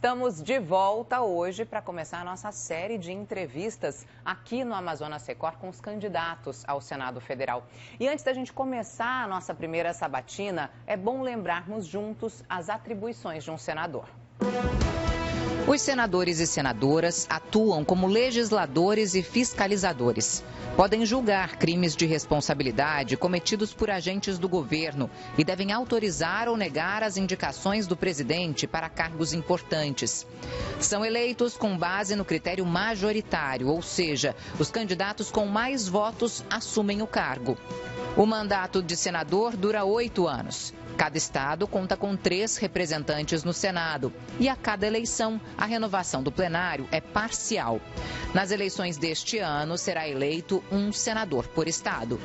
Estamos de volta hoje para começar a nossa série de entrevistas aqui no Amazonas Record com os candidatos ao Senado Federal. E antes da gente começar a nossa primeira sabatina, é bom lembrarmos juntos as atribuições de um senador. Os senadores e senadoras atuam como legisladores e fiscalizadores. Podem julgar crimes de responsabilidade cometidos por agentes do governo e devem autorizar ou negar as indicações do presidente para cargos importantes. São eleitos com base no critério majoritário, ou seja, os candidatos com mais votos assumem o cargo. O mandato de senador dura 8 anos. Cada estado conta com 3 representantes no Senado e a cada eleição a renovação do plenário é parcial. Nas eleições deste ano será eleito um senador por estado.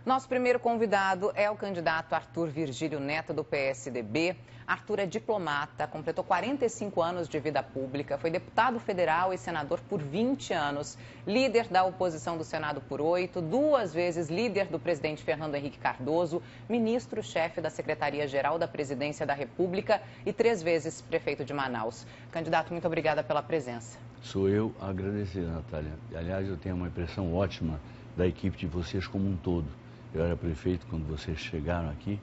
Nosso primeiro convidado é o candidato Arthur Virgílio Neto, do PSDB. Arthur é diplomata, completou 45 anos de vida pública, foi deputado federal e senador por 20 anos, líder da oposição do Senado por 8, 2 vezes líder do presidente Fernando Henrique Cardoso, ministro-chefe da Secretaria-Geral da Presidência da República e 3 vezes prefeito de Manaus. Candidato, muito obrigada pela presença. Sou eu a agradecer, Natália. Aliás, eu tenho uma impressão ótima da equipe de vocês como um todo. Eu era prefeito quando vocês chegaram aqui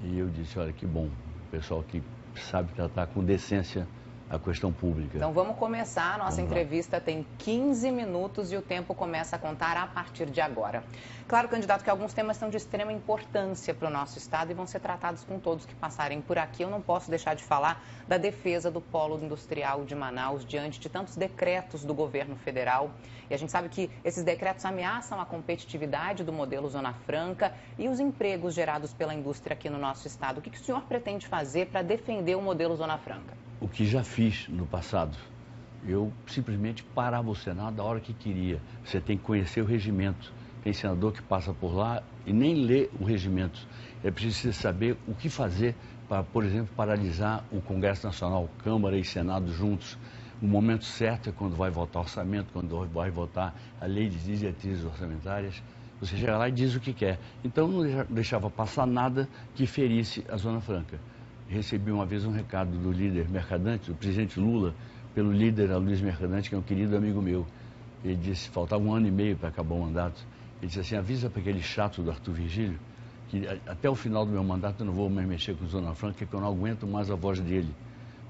e eu disse, olha, que bom, o pessoal que sabe tratar com decência a questão pública. Então vamos começar, a nossa entrevista tem 15 minutos e o tempo começa a contar a partir de agora. Claro, candidato, que alguns temas são de extrema importância para o nosso estado e vão ser tratados com todos que passarem por aqui. Eu não posso deixar de falar da defesa do polo industrial de Manaus diante de tantos decretos do governo federal. E a gente sabe que esses decretos ameaçam a competitividade do modelo Zona Franca e os empregos gerados pela indústria aqui no nosso estado. O que o senhor pretende fazer para defender o modelo Zona Franca? O que já fiz no passado, eu simplesmente parava o Senado a hora que queria. Você tem que conhecer o regimento. Tem senador que passa por lá e nem lê o regimento. É preciso saber o que fazer para, por exemplo, paralisar o Congresso Nacional, Câmara e Senado juntos. O momento certo é quando vai votar orçamento, quando vai votar a lei de diretrizes orçamentárias. Você chega lá e diz o que quer. Então não deixava passar nada que ferisse a Zona Franca. Recebi uma vez um recado do líder Mercadante, do presidente Lula, pelo líder Luiz Mercadante, que é um querido amigo meu. Ele disse, faltava 1 ano e meio para acabar o mandato. Ele disse assim, avisa para aquele chato do Arthur Virgílio, que até o final do meu mandato eu não vou mais mexer com Zona Franca, que eu não aguento mais a voz dele.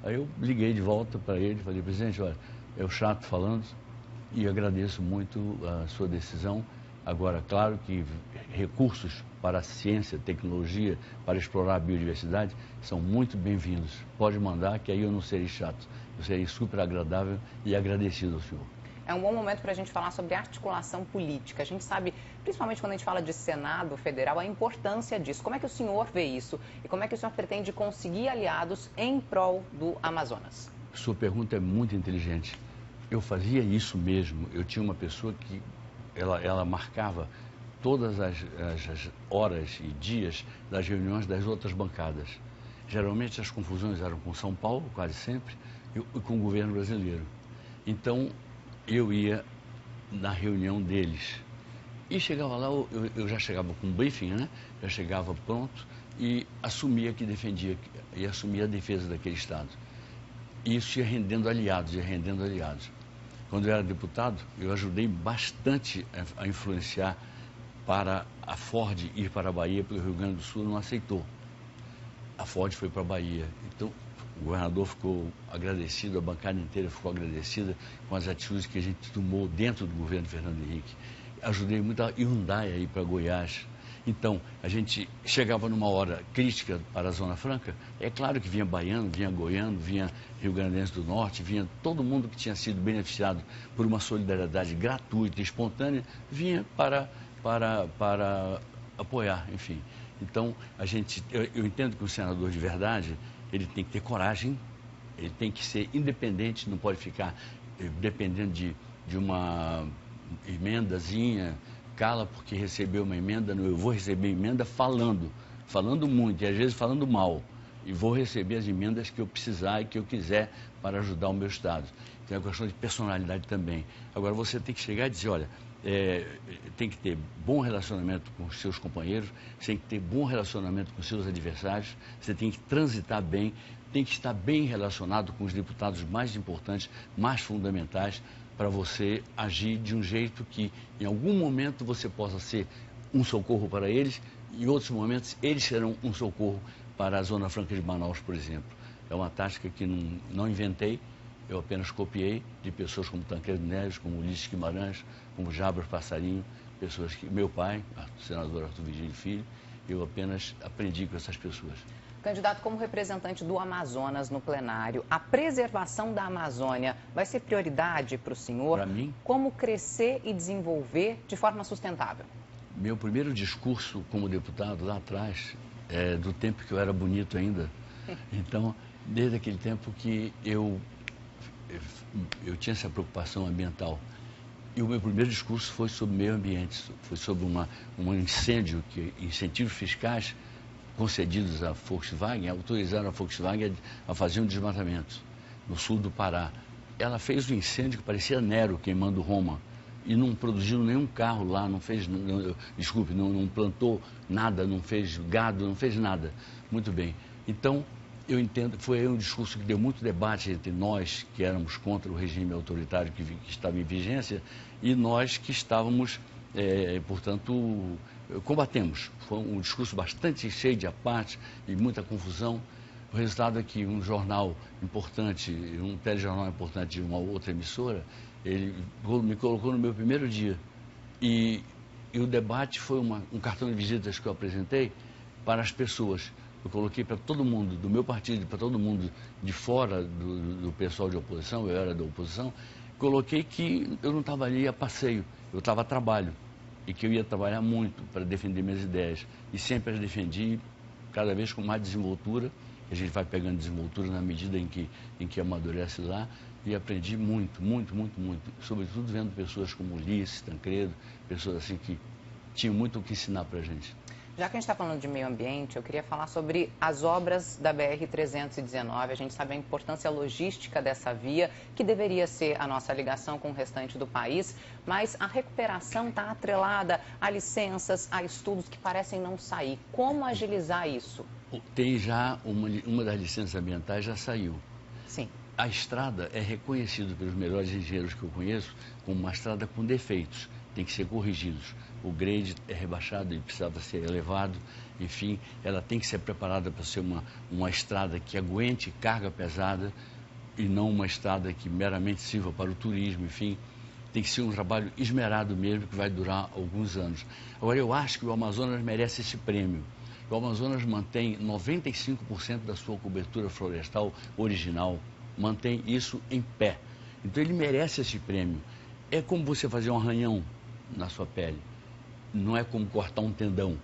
Aí eu liguei de volta para ele e falei, presidente, olha, é o chato falando e agradeço muito a sua decisão. Agora, claro que recursos para a ciência, tecnologia, para explorar a biodiversidade, são muito bem-vindos. Pode mandar, que aí eu não serei chato. Eu serei super agradável e agradecido ao senhor. É um bom momento para a gente falar sobre articulação política. A gente sabe, principalmente quando a gente fala de Senado Federal, a importância disso. Como é que o senhor vê isso? E como é que o senhor pretende conseguir aliados em prol do Amazonas? Sua pergunta é muito inteligente. Eu fazia isso mesmo. Eu tinha uma pessoa que ela marcava todas as horas e dias das reuniões das outras bancadas. Geralmente as confusões eram com São Paulo, quase sempre, e com o governo brasileiro. Então, eu ia na reunião deles. E chegava lá, eu já chegava com um briefing, né? Já chegava pronto e assumia que defendia, e assumia a defesa daquele Estado. E isso ia rendendo aliados, ia rendendo aliados. Quando eu era deputado, eu ajudei bastante a influenciar para a Ford ir para a Bahia, porque o Rio Grande do Sul não aceitou. A Ford foi para a Bahia. Então, o governador ficou agradecido, a bancada inteira ficou agradecida com as atitudes que a gente tomou dentro do governo Fernando Henrique. Ajudei muito a Hyundai a ir para Goiás. Então, a gente chegava numa hora crítica para a Zona Franca, é claro que vinha baiano, vinha goiano, vinha rio-grandense do norte, vinha todo mundo que tinha sido beneficiado por uma solidariedade gratuita e espontânea, vinha para apoiar, enfim. Então, eu entendo que o senador de verdade, ele tem que ter coragem, ele tem que ser independente, não pode ficar dependendo de uma emendazinha, cala porque recebeu uma emenda, eu vou receber emenda falando muito e às vezes falando mal. E vou receber as emendas que eu precisar e que eu quiser para ajudar o meu Estado. Então é uma questão de personalidade também. Agora você tem que chegar e dizer, olha, tem que ter bom relacionamento com os seus companheiros, você tem que ter bom relacionamento com os seus adversários, você tem que transitar bem, tem que estar bem relacionado com os deputados mais importantes, mais fundamentais, para você agir de um jeito que, em algum momento, você possa ser um socorro para eles, e em outros momentos, eles serão um socorro para a Zona Franca de Manaus, por exemplo. É uma tática que não inventei, eu apenas copiei de pessoas como Tancredo Neves, como Ulisses Guimarães, como Jabras Passarinho, pessoas que... Meu pai, o senador Arthur Virgílio Filho, eu apenas aprendi com essas pessoas. Candidato, como representante do Amazonas no plenário, a preservação da Amazônia vai ser prioridade para o senhor? Para mim? Como crescer e desenvolver de forma sustentável? Meu primeiro discurso como deputado lá atrás, do tempo que eu era bonito ainda, então, desde aquele tempo que eu tinha essa preocupação ambiental. E o meu primeiro discurso foi sobre meio ambiente, foi sobre um incêndio, incentivos fiscais concedidos à Volkswagen, autorizaram a Volkswagen a fazer um desmatamento no sul do Pará. Ela fez um incêndio que parecia Nero queimando Roma e não produziu nenhum carro lá, não plantou nada, não fez gado, não fez nada. Muito bem. Então, eu entendo, foi um discurso que deu muito debate entre nós, que éramos contra o regime autoritário que estava em vigência, e nós que estávamos, portanto, combatemos. Foi um discurso bastante cheio de aparte e muita confusão. O resultado é que um jornal importante, um telejornal importante de uma outra emissora, ele me colocou no meu primeiro dia. E o debate foi um cartão de visitas que eu apresentei para as pessoas. Eu coloquei para todo mundo, do meu partido, para todo mundo de fora do pessoal de oposição, eu era da oposição, coloquei que eu não estava ali a passeio, eu estava a trabalho e que eu ia trabalhar muito para defender minhas ideias. E sempre as defendi, cada vez com mais desenvoltura, a gente vai pegando desenvoltura na medida em que amadurece lá, e aprendi muito, muito, muito, muito, sobretudo vendo pessoas como Ulisses, Tancredo, pessoas assim que tinham muito o que ensinar para a gente. Já que a gente está falando de meio ambiente, eu queria falar sobre as obras da BR-319. A gente sabe a importância logística dessa via, que deveria ser a nossa ligação com o restante do país, mas a recuperação está atrelada a licenças, a estudos que parecem não sair. Como agilizar isso? Tem já uma das licenças ambientais já saiu. Sim. A estrada é reconhecida pelos melhores engenheiros que eu conheço como uma estrada com defeitos, tem que ser corrigidos. O grade é rebaixado e precisava ser elevado, enfim, ela tem que ser preparada para ser uma estrada que aguente carga pesada e não uma estrada que meramente sirva para o turismo, enfim, tem que ser um trabalho esmerado mesmo, que vai durar alguns anos. Agora, eu acho que o Amazonas merece esse prêmio. O Amazonas mantém 95% da sua cobertura florestal original, mantém isso em pé. Então, ele merece esse prêmio. É como você fazer um arranhão na sua pele. Não é como cortar um tendão.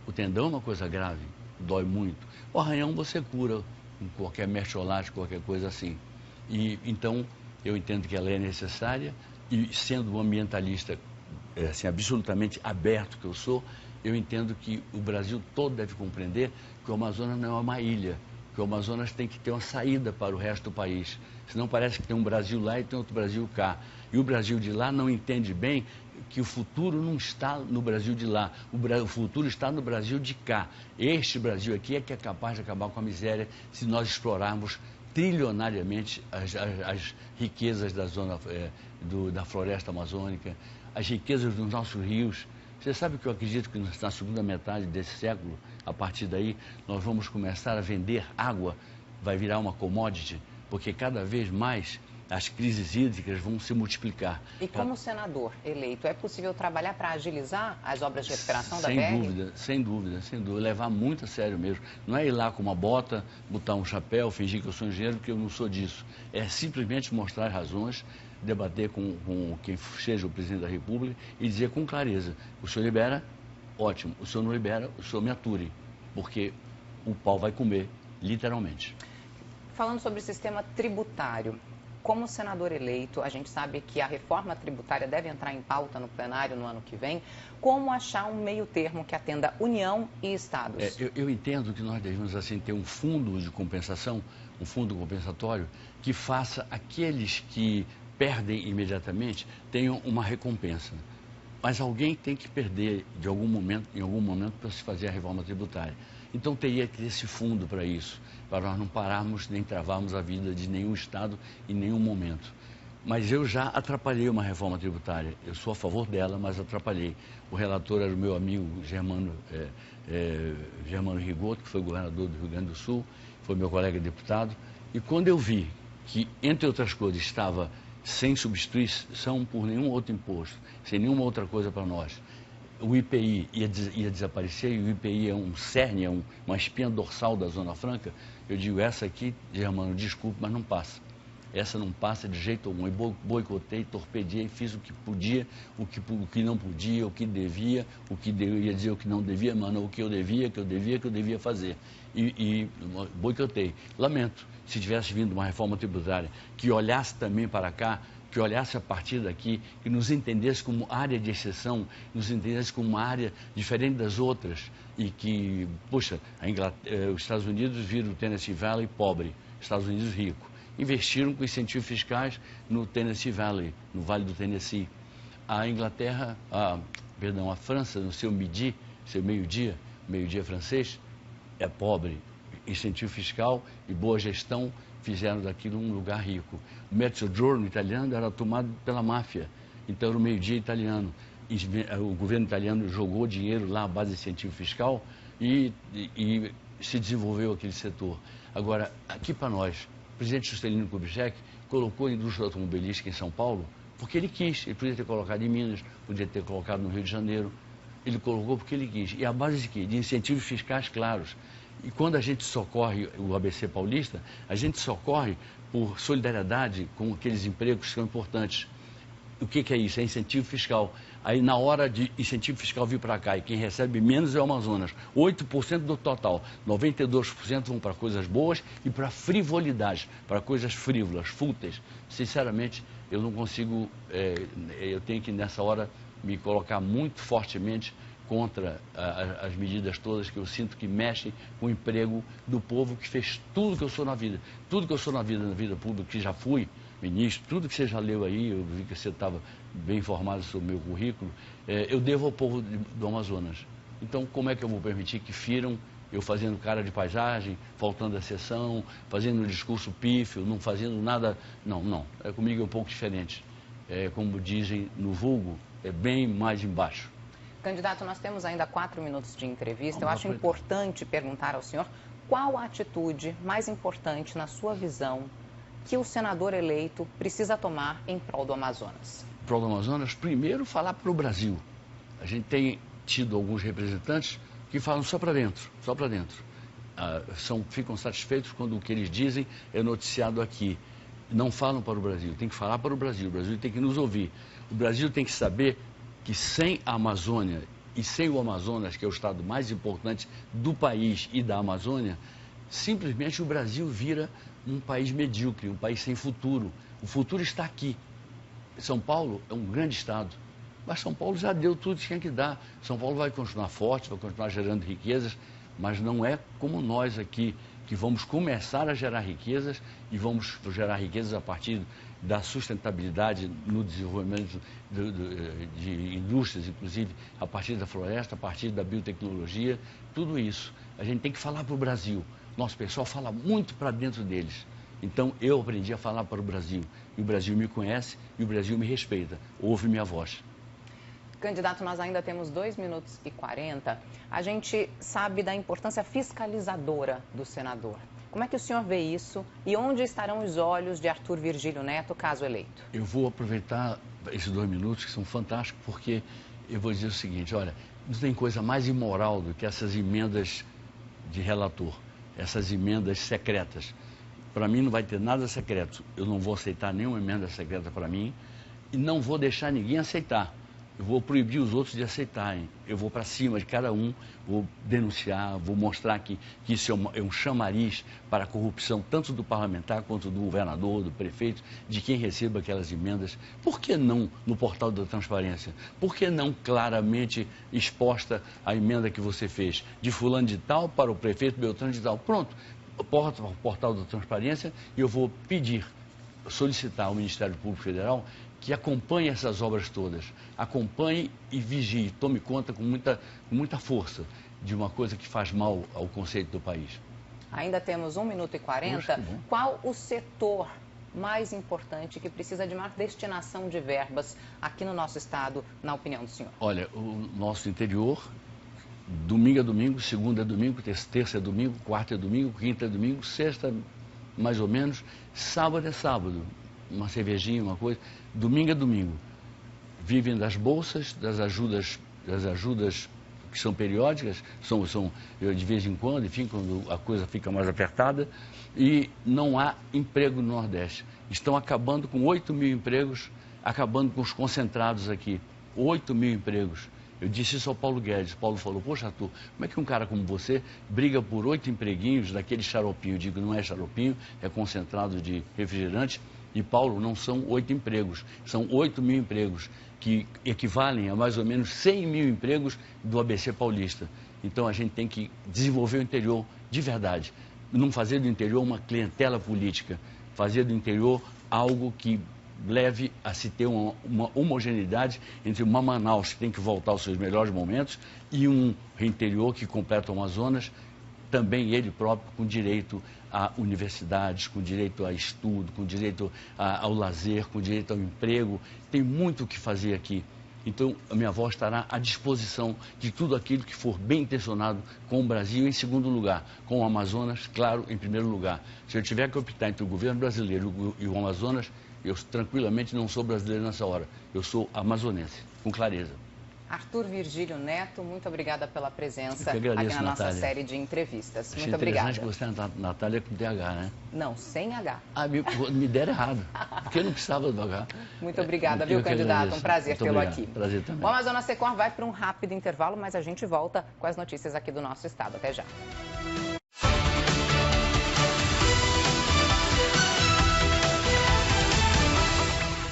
O tendão é uma coisa grave, dói muito. O arranhão você cura com qualquer mertiolate, qualquer coisa assim. E então eu entendo que ela é necessária e, sendo um ambientalista assim, absolutamente aberto que eu sou, eu entendo que o Brasil todo deve compreender que o Amazonas não é uma ilha, que o Amazonas tem que ter uma saída para o resto do país. Senão parece que tem um Brasil lá e tem outro Brasil cá. E o Brasil de lá não entende bem que o futuro não está no Brasil de lá, o futuro está no Brasil de cá. Este Brasil aqui é que é capaz de acabar com a miséria se nós explorarmos trilionariamente as riquezas da zona da floresta amazônica, as riquezas dos nossos rios. Você sabe que eu acredito que na segunda metade desse século, a partir daí, nós vamos começar a vender água, vai virar uma commodity, porque cada vez mais as crises hídricas vão se multiplicar. E como senador eleito, é possível trabalhar para agilizar as obras de recuperação da BR? Sem dúvida, sem dúvida, sem dúvida. Levar muito a sério mesmo. Não é ir lá com uma bota, botar um chapéu, fingir que eu sou engenheiro, porque eu não sou disso. É simplesmente mostrar as razões, debater com quem seja o presidente da República e dizer com clareza: o senhor libera, ótimo. O senhor não libera, o senhor me ature, porque o pau vai comer, literalmente. Falando sobre o sistema tributário, como senador eleito, a gente sabe que a reforma tributária deve entrar em pauta no plenário no ano que vem. Como achar um meio termo que atenda União e Estados? Eu entendo que nós devemos assim, ter um fundo de compensação, um fundo compensatório, que faça aqueles que perdem imediatamente tenham uma recompensa. Mas alguém tem que perder em algum momento para se fazer a reforma tributária. Então teria que ter esse fundo para isso, para nós não pararmos nem travarmos a vida de nenhum Estado em nenhum momento. Mas eu já atrapalhei uma reforma tributária. Eu sou a favor dela, mas atrapalhei. O relator era o meu amigo Germano Rigoto, que foi governador do Rio Grande do Sul, foi meu colega deputado. E quando eu vi que, entre outras coisas, estava sem substituição por nenhum outro imposto, sem nenhuma outra coisa para nós, o IPI ia desaparecer, e o IPI é um cerne, é uma espinha dorsal da Zona Franca, eu digo, essa aqui, Germano, desculpe, mas não passa. Essa não passa de jeito algum. Eu boicotei, torpedei, fiz o que podia, o que não podia, o que devia, o que ia dizer o que não devia, mas não o que eu devia fazer. E boicotei. Lamento, se tivesse vindo uma reforma tributária que olhasse também para cá, que olhasse a partir daqui, que nos entendesse como área de exceção, nos entendesse como uma área diferente das outras e que, poxa, os Estados Unidos viram o Tennessee Valley pobre, Estados Unidos rico. Investiram com incentivos fiscais no Tennessee Valley, no Vale do Tennessee. A França, no seu meio-dia francês, é pobre. Incentivo fiscal e boa gestão fizeram daquilo um lugar rico. O Mezzogiorno italiano era tomado pela máfia, então era o meio-dia italiano. O governo italiano jogou dinheiro lá à base de incentivo fiscal e se desenvolveu aquele setor. Agora, aqui para nós, o presidente Juscelino Kubitschek colocou a indústria automobilística em São Paulo porque ele quis. Ele podia ter colocado em Minas, podia ter colocado no Rio de Janeiro. Ele colocou porque ele quis. E a base de quê? De incentivos fiscais claros. E quando a gente socorre o ABC paulista, a gente socorre por solidariedade com aqueles empregos que são importantes. O que é isso? É incentivo fiscal. Aí, na hora de incentivo fiscal vir para cá, e quem recebe menos é o Amazonas, 8% do total, 92% vão para coisas boas e para frivolidade, para coisas frívolas, fúteis. Sinceramente, eu não consigo, eu tenho que, nessa hora, me colocar muito fortemente contra as medidas todas que eu sinto que mexem com o emprego do povo que fez tudo que eu sou na vida. Tudo que eu sou na vida pública, que já fui ministro, tudo que você já leu aí, eu vi que você estava bem informado sobre o meu currículo, eu devo ao povo do Amazonas. Então, como é que eu vou permitir que firam eu fazendo cara de paisagem, faltando a sessão, fazendo um discurso pífio, não fazendo nada? Não. Comigo é um pouco diferente. Como dizem no vulgo, é bem mais embaixo. Candidato, nós temos ainda 4 minutos de entrevista. Eu acho importante perguntar ao senhor qual a atitude mais importante, na sua visão, que o senador eleito precisa tomar em prol do Amazonas. Em prol do Amazonas, primeiro falar para o Brasil. A gente tem tido alguns representantes que falam só para dentro. Ficam satisfeitos quando o que eles dizem é noticiado aqui. Não falam para o Brasil, tem que falar para o Brasil tem que nos ouvir. O Brasil tem que saber que sem a Amazônia e sem o Amazonas, que é o estado mais importante do país e da Amazônia, simplesmente o Brasil vira um país medíocre, um país sem futuro. O futuro está aqui. São Paulo é um grande estado, mas São Paulo já deu tudo que tinha que dar. São Paulo vai continuar forte, vai continuar gerando riquezas, mas não é como nós aqui, que vamos começar a gerar riquezas e vamos gerar riquezas a partir da sustentabilidade no desenvolvimento de indústrias, inclusive a partir da floresta, a partir da biotecnologia, tudo isso. A gente tem que falar para o Brasil. Nosso pessoal fala muito para dentro deles. Então, eu aprendi a falar para o Brasil. E o Brasil me conhece e o Brasil me respeita. Ouve minha voz. Candidato, nós ainda temos 2 minutos e 40. A gente sabe da importância fiscalizadora do senador. Como é que o senhor vê isso e onde estarão os olhos de Arthur Virgílio Neto, caso eleito? Eu vou aproveitar esses 2 minutos, que são fantásticos, porque eu vou dizer o seguinte, olha, não tem coisa mais imoral do que essas emendas de relator, essas emendas secretas. Para mim não vai ter nada secreto. Eu não vou aceitar nenhuma emenda secreta para mim e não vou deixar ninguém aceitar. Eu vou proibir os outros de aceitarem. Eu vou para cima de cada um, vou denunciar, vou mostrar que isso é um chamariz para a corrupção, tanto do parlamentar quanto do governador, do prefeito, de quem receba aquelas emendas. Por que não no portal da transparência? Por que não claramente exposta a emenda que você fez? De fulano de tal para o prefeito Beltrano de tal. Pronto, portal da transparência, e eu vou solicitar ao Ministério Público Federal que acompanhe essas obras todas, acompanhe e vigie, tome conta com muita força de uma coisa que faz mal ao conceito do país. Ainda temos 1 minuto e 40. Qual o setor mais importante que precisa de mais destinação de verbas aqui no nosso estado, na opinião do senhor? Olha, o nosso interior, domingo é domingo, segunda é domingo, terça é domingo, quarta é domingo, quinta é domingo, sexta mais ou menos, sábado é sábado, uma cervejinha, uma coisa, domingo é domingo. Vivem das bolsas, das ajudas que são periódicas, são de vez em quando, enfim, quando a coisa fica mais apertada, e não há emprego no Nordeste. Estão acabando com 8 mil empregos, acabando com os concentrados aqui. 8 mil empregos. Eu disse isso ao Paulo Guedes. Paulo falou, poxa, Arthur, como é que um cara como você briga por 8 empreguinhos daquele xaropinho? Eu digo, não é xaropinho, é concentrado de refrigerante. E, Paulo, não são 8 empregos, são 8 mil empregos, que equivalem a mais ou menos 100 mil empregos do ABC paulista. Então, a gente tem que desenvolver o interior de verdade. Não fazer do interior uma clientela política, fazer do interior algo que leve a se ter uma homogeneidade entre uma Manaus, que tem que voltar aos seus melhores momentos, e um interior que completa o Amazonas, também ele próprio com direito a universidades, com direito a estudo, com direito ao lazer, com direito ao emprego. Tem muito o que fazer aqui. Então, a minha voz estará à disposição de tudo aquilo que for bem intencionado com o Brasil em segundo lugar, com o Amazonas, claro, em primeiro lugar. Se eu tiver que optar entre o governo brasileiro e o Amazonas, eu tranquilamente não sou brasileiro nessa hora. Eu sou amazonense, com clareza. Arthur Virgílio Neto, muito obrigada pela presença agradeço, aqui na nossa Natália. série de entrevistas. Achei Muito obrigada. interessante que você é Natália com TH, né? Não, sem H. Ah, me deram errado, porque eu não precisava do H. Muito obrigada, viu, candidato? Um prazer tê-lo aqui. Prazer também. O Amazonas Secor vai para um rápido intervalo, mas a gente volta com as notícias aqui do nosso estado. Até já.